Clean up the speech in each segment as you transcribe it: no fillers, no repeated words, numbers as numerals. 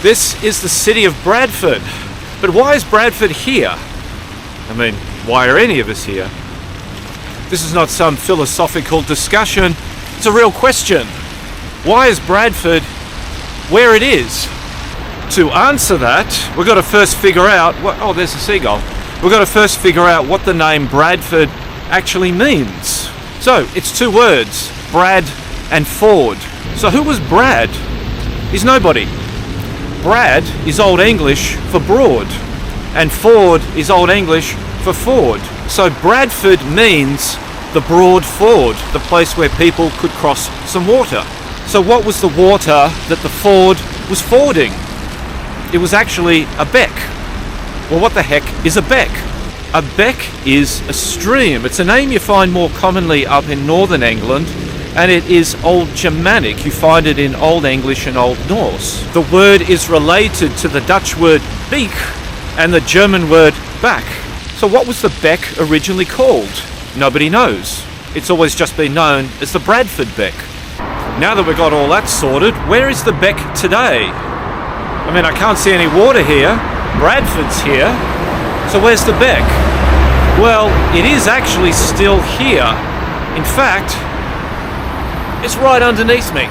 This is the city of Bradford. But why is Bradford here? I mean, why are any of us here? This is not some philosophical discussion. It's a real question. Why is Bradford where it is? To answer that, we've got to first figure out what... Oh, there's a seagull. We've got to first figure out what the name Bradford actually means. So, it's two words, Brad and Ford. So who was Brad? He's nobody. Brad is Old English for broad, and Ford is Old English for ford. So Bradford means the broad ford, the place where people could cross some water. So what was the water that the ford was fording? It was actually a beck. Well, what the heck is a beck? A beck is a stream. It's a name you find more commonly up in northern England, and it is Old Germanic. You find it in Old English and Old Norse. The word is related to the Dutch word beek and the German word back. So what was the beck originally called? Nobody knows. It's always just been known as the Bradford Beck. Now that we've got all that sorted, where is the beck today? I mean, I can't see any water here. Bradford's here. So where's the beck? Well, it is actually still here. In fact, it's right underneath me.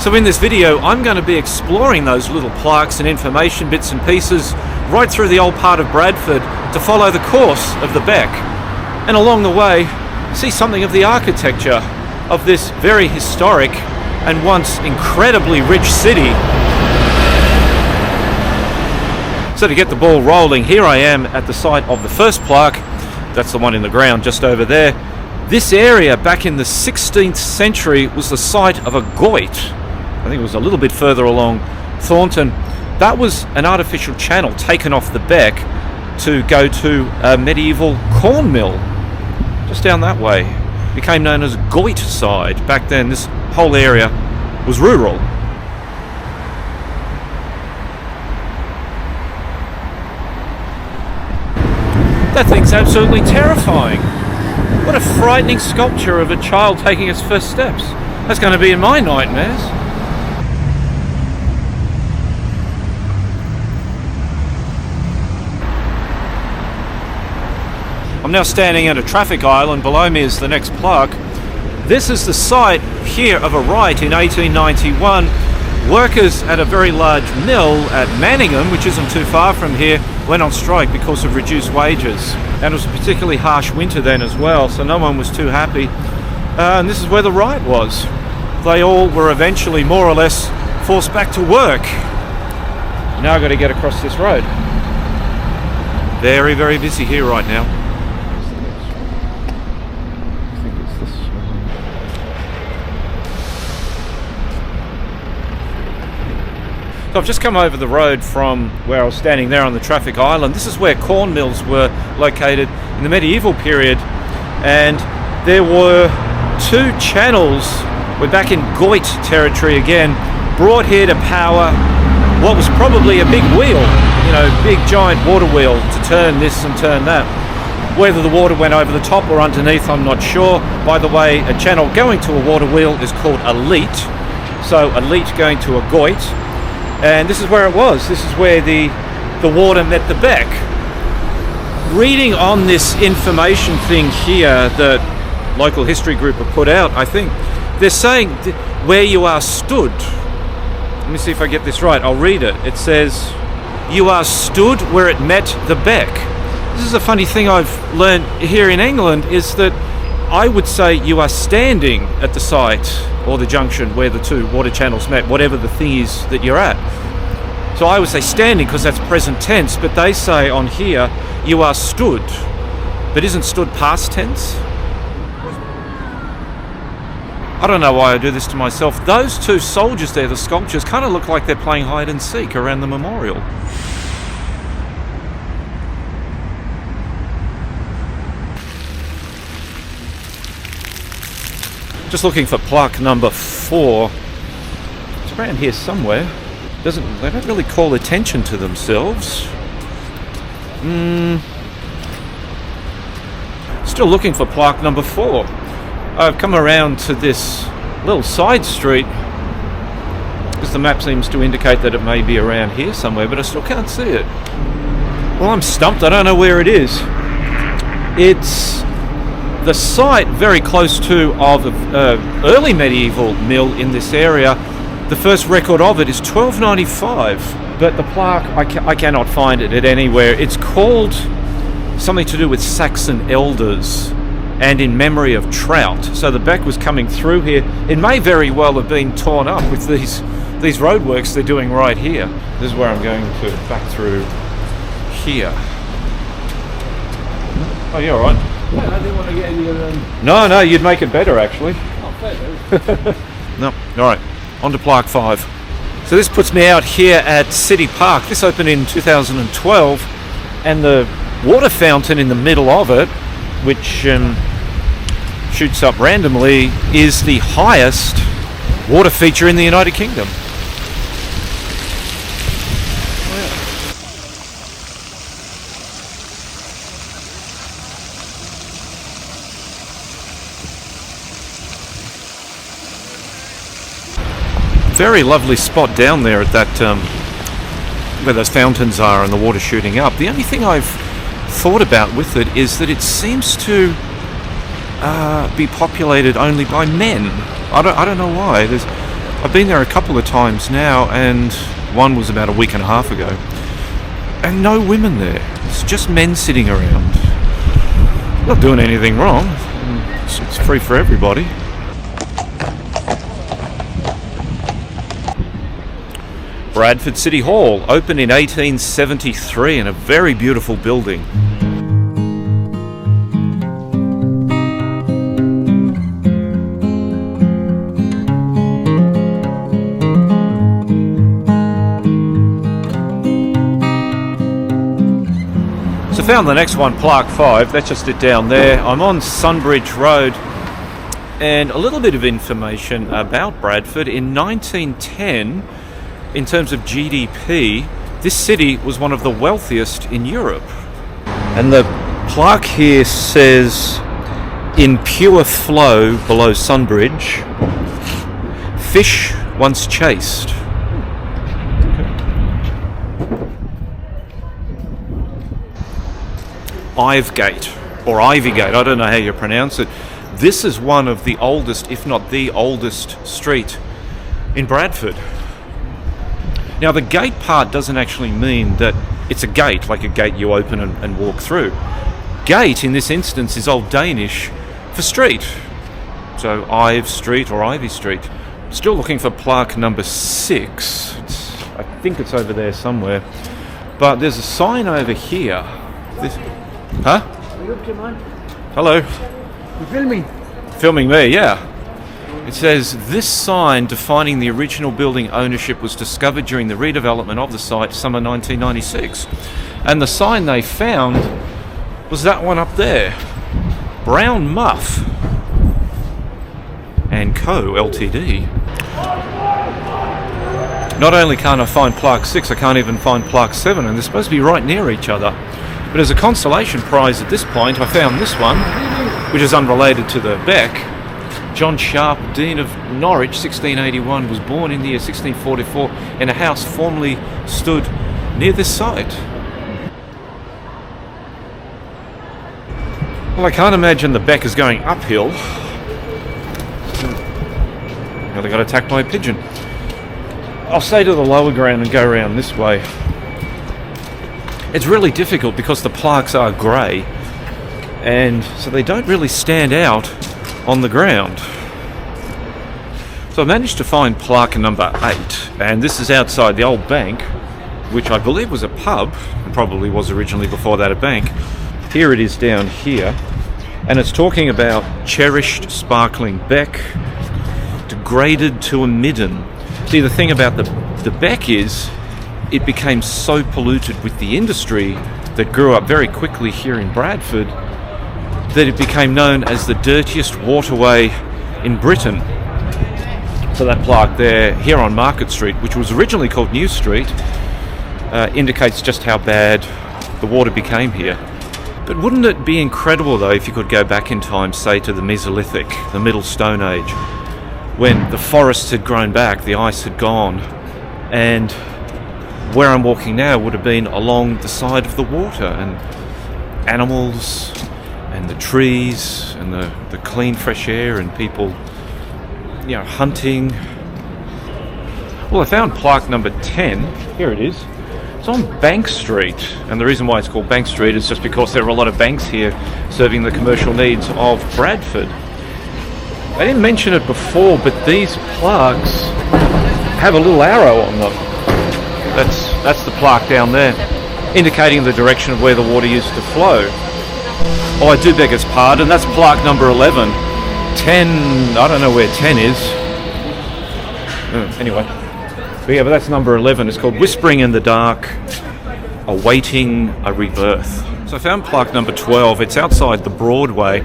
So in this video, I'm going to be exploring those little plaques and information bits and pieces right through the old part of Bradford to follow the course of the beck. And along the way, see something of the architecture of this very historic and once incredibly rich city. So to get the ball rolling, here I am at the site of the first plaque. That's the one in the ground just over there. This area back in the 16th century was the site of a goit. I think it was a little bit further along Thornton. That was an artificial channel taken off the beck to go to a medieval corn mill just down that way. It became known as Goit Side. Back then this whole area was rural. That thing's absolutely terrifying. What a frightening sculpture of a child taking its first steps. That's going to be in my nightmares. I'm now standing at a traffic island. Below me is the next plaque. This is the site here of a riot in 1891. Workers at a very large mill at Manningham, which isn't too far from here, went on strike because of reduced wages. And it was a particularly harsh winter then as well, so no one was too happy. And this is where the riot was. They all were eventually more or less forced back to work. Now I've got to get across this road. Very, very busy here right now. I think it's this one. So I've just come over the road from where I was standing there on the traffic island. This is where corn mills were located in the medieval period, and there were two channels. We're back in Goit territory again, brought here to power what was probably a big wheel, big giant water wheel to turn this and turn that. Whether the water went over the top or underneath, I'm not sure. By the way, a channel going to a water wheel is called a leat. So a leat going to a goit. And this is where it was. This is where the water met the beck. Reading on this information thing here that local history group have put out, I think, they're saying where you are stood. Let me see if I get this right. I'll read it. It says, you are stood where it met the beck. This is a funny thing I've learned here in England, is that I would say you are standing at the site or the junction where the two water channels met, whatever the thing is that you're at. So I would say standing because that's present tense, but they say on here, you are stood. But isn't stood past tense? I don't know why I do this to myself. Those two soldiers there, the sculptures, kind of look like they're playing hide and seek around the memorial. Just looking for plaque number 4. It's around here somewhere. They don't really call attention to themselves. Still looking for plaque number 4. I've come around to this little side street because the map seems to indicate that it may be around here somewhere, but I still can't see it. Well, I'm stumped. I don't know where it is. It's the site very close to of an early medieval mill in this area. The first record of it is 1295, but the plaque, I cannot find it at anywhere. It's called something to do with Saxon elders and in memory of trout. So the Beck was coming through here. It may very well have been torn up with these roadworks they're doing right here. This is where I'm going to back through here. Oh, you're all right. Yeah, I didn't want to get any of them. No, you'd make it better actually. Oh, fair. No, all right. On to Plaque 5. So this puts me out here at City Park. This opened in 2012, and the water fountain in the middle of it, which shoots up randomly, is the highest water feature in the United Kingdom. Very lovely spot down there at that where those fountains are and the water shooting up. The only thing I've thought about with it is that it seems to be populated only by men. I don't know why. I've been there a couple of times now, and one was about a week and a half ago, and no women there. It's just men sitting around. Not doing anything wrong. It's free for everybody. Bradford City Hall, opened in 1873, and a very beautiful building. So found the next one, Plaque 5, that's just it down there. I'm on Sunbridge Road, and a little bit of information about Bradford. In 1910, in terms of GDP, this city was one of the wealthiest in Europe. And the plaque here says, in pure flow below Sunbridge, fish once chased. Ivegate, or Ivygate, I don't know how you pronounce it. This is one of the oldest, if not the oldest, street in Bradford. Now, the gate part doesn't actually mean that it's a gate, like a gate you open and walk through. Gate, in this instance, is Old Danish for street. So, Ive Street or Ivy Street. Still looking for plaque number 6. I think it's over there somewhere. But there's a sign over here. Huh? Are you up to mine? Hello. You filming? Filming me, yeah. It says, this sign defining the original building ownership was discovered during the redevelopment of the site summer 1996. And the sign they found was that one up there. Brown Muff and Co. Ltd. Not only can't I find Plaque 6, I can't even find Plaque 7, and they're supposed to be right near each other. But as a consolation prize at this point, I found this one, which is unrelated to the Beck. John Sharp, Dean of Norwich, 1681, was born in the year 1644 in a house formerly stood near this site. Well, I can't imagine the Beck is going uphill. Now they got attacked by a pigeon. I'll stay to the lower ground and go around this way. It's really difficult because the plaques are grey, and so they don't really stand out on the ground. So I managed to find plaque number 8, and this is outside the old bank, which I believe was a pub, and probably was originally before that a bank. Here it is down here, and it's talking about cherished sparkling Beck, degraded to a midden. See, the thing about the Beck is, it became so polluted with the industry that grew up very quickly here in Bradford that it became known as the dirtiest waterway in Britain. So that plaque there, here on Market Street, which was originally called New Street, indicates just how bad the water became here. But wouldn't it be incredible, though, if you could go back in time, say, to the Mesolithic, the Middle Stone Age, when the forests had grown back, the ice had gone, and where I'm walking now would have been along the side of the water, and animals and the trees and the clean fresh air and people, you know, hunting. Well, I found plaque number 10. Here it is. It's on Bank Street, and the reason why it's called Bank Street is just because there are a lot of banks here serving the commercial needs of Bradford. I didn't mention it before, but these plaques have a little arrow on them. That's the plaque down there, indicating the direction of where the water used to flow. Oh, I do beg its pardon, that's plaque number 11. 10, I don't know where 10 is. Anyway. But yeah, but that's number 11. It's called Whispering in the Dark, Awaiting a Rebirth. So I found plaque number 12. It's outside the Broadway.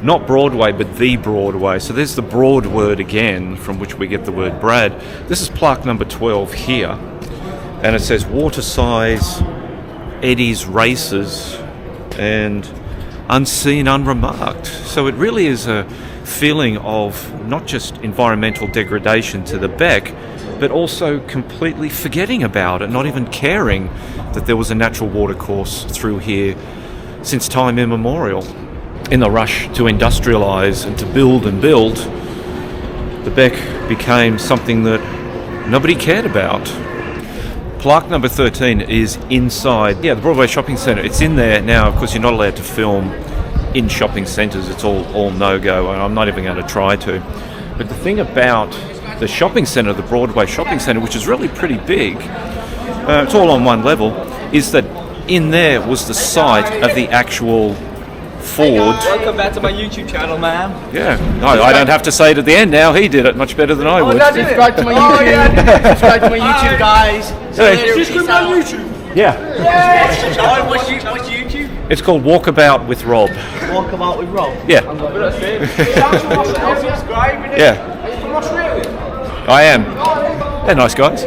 Not Broadway, but the Broadway. So there's the Broad word again, from which we get the word Brad. This is plaque number 12 here. And it says water size, Eddie's races, and unseen, unremarked. So it really is a feeling of not just environmental degradation to the Beck, but also completely forgetting about it, not even caring that there was a natural watercourse through here since time immemorial. In the rush to industrialise and to build and build, the Beck became something that nobody cared about. Plaque number 13 is inside, the Broadway Shopping Centre. It's in there now. Of course, you're not allowed to film in shopping centres. It's all no-go, and I'm not even going to try to. But the thing about the shopping centre, the Broadway Shopping Centre, which is really pretty big, it's all on one level, is that in there was the site of the actual Ford. Welcome back to my YouTube channel, man. Yeah, I don't have to say it at the end now. He did it much better than I would. Subscribe to my YouTube. Subscribe to my YouTube, guys. Subscribe to my YouTube. Yeah. What's YouTube? It's called Walkabout with Rob. Walkabout with Rob. Yeah. Subscribe. Yeah. From Australia. I am. They're nice guys.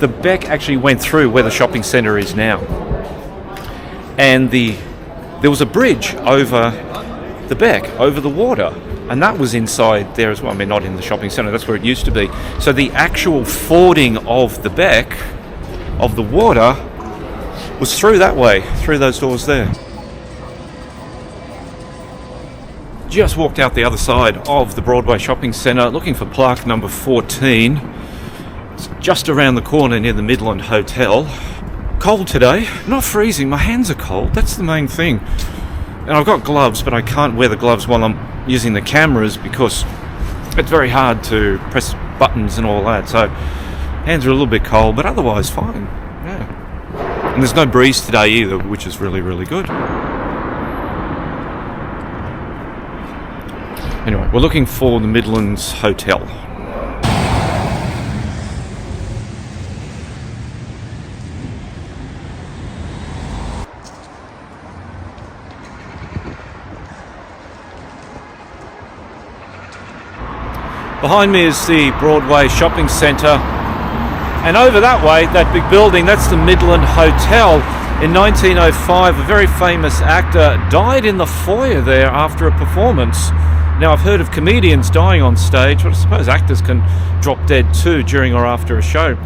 The Beck actually went through where the shopping centre is now. And there was a bridge over the Beck, over the water. And that was inside there as well. I mean, not in the shopping centre, that's where it used to be. So the actual fording of the Beck, of the water, was through that way, through those doors there. Just walked out the other side of the Broadway Shopping Centre looking for plaque number 14. It's just around the corner near the Midland Hotel. Cold today, not freezing, my hands are cold, that's the main thing. And I've got gloves, but I can't wear the gloves while I'm using the cameras because it's very hard to press buttons and all that. So hands are a little bit cold, but otherwise fine. Yeah. And there's no breeze today either, which is really, really good. Anyway, we're looking for the Midlands Hotel. Behind me is the Broadway Shopping Centre, and over that way, that big building, that's the Midland Hotel. In 1905, a very famous actor died in the foyer there after a performance. Now, I've heard of comedians dying on stage, but I suppose actors can drop dead too during or after a show.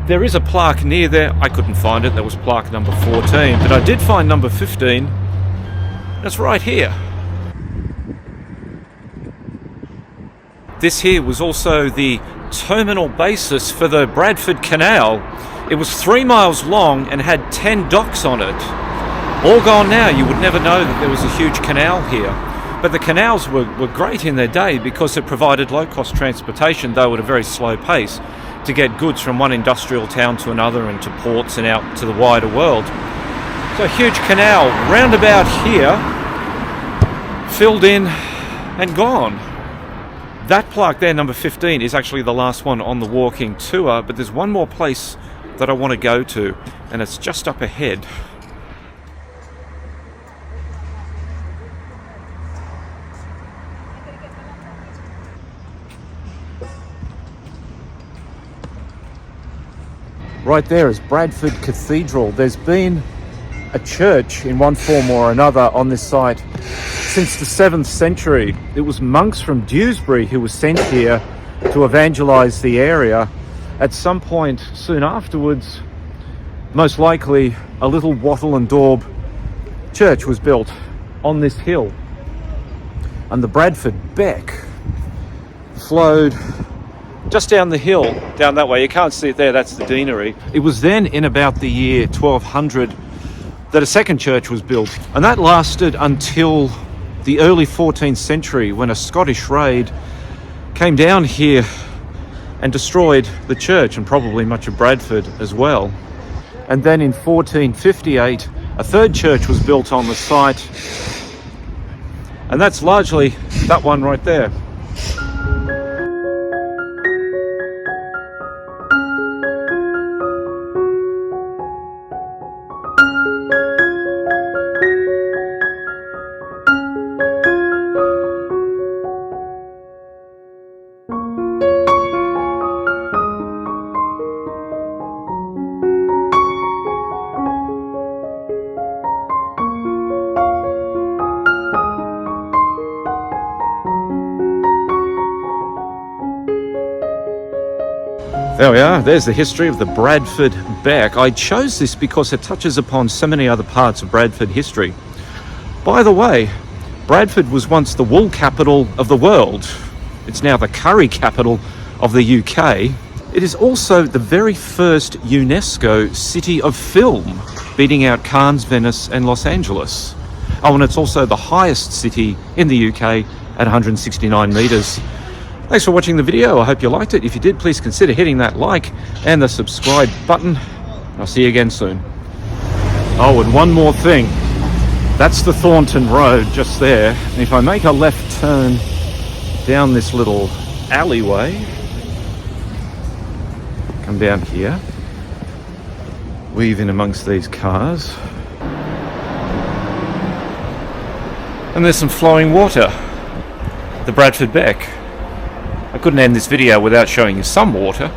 There is a plaque near there. I couldn't find it. That was plaque number 14, but I did find number 15. That's right here. This here was also the terminal basis for the Bradford Canal. It was 3 miles long and had 10 docks on it. All gone now. You would never know that there was a huge canal here. But the canals were great in their day because it provided low-cost transportation, though at a very slow pace, to get goods from one industrial town to another and to ports and out to the wider world. So a huge canal round about here, filled in and gone. That plaque there, number 15, is actually the last one on the walking tour, but there's one more place that I want to go to, and it's just up ahead. Right there is Bradford Cathedral. There's been a church in one form or another on this site since the 7th century. It was monks from Dewsbury who were sent here to evangelize the area. At some point soon afterwards, most likely a little wattle and daub church was built on this hill, and the Bradford Beck flowed just down the hill, down that way. You can't see it there, that's the deanery. It was then in about the year 1200 that a second church was built, and that lasted until the early 14th century, when a Scottish raid came down here and destroyed the church and probably much of Bradford as well. And then in 1458 a third church was built on the site, and that's largely that one right there. There we are, there's the history of the Bradford Beck. I chose this because it touches upon so many other parts of Bradford history. By the way, Bradford was once the wool capital of the world. It's now the curry capital of the UK. It is also the very first UNESCO city of film, beating out Cannes, Venice and Los Angeles. Oh, and it's also the highest city in the UK at 169 metres. Thanks for watching the video. I hope you liked it. If you did, please consider hitting that like and the subscribe button. I'll see you again soon. Oh, and one more thing. That's the Thornton Road just there. And if I make a left turn down this little alleyway, come down here, weave in amongst these cars, and there's some flowing water. The Bradford Beck. I couldn't end this video without showing you some water.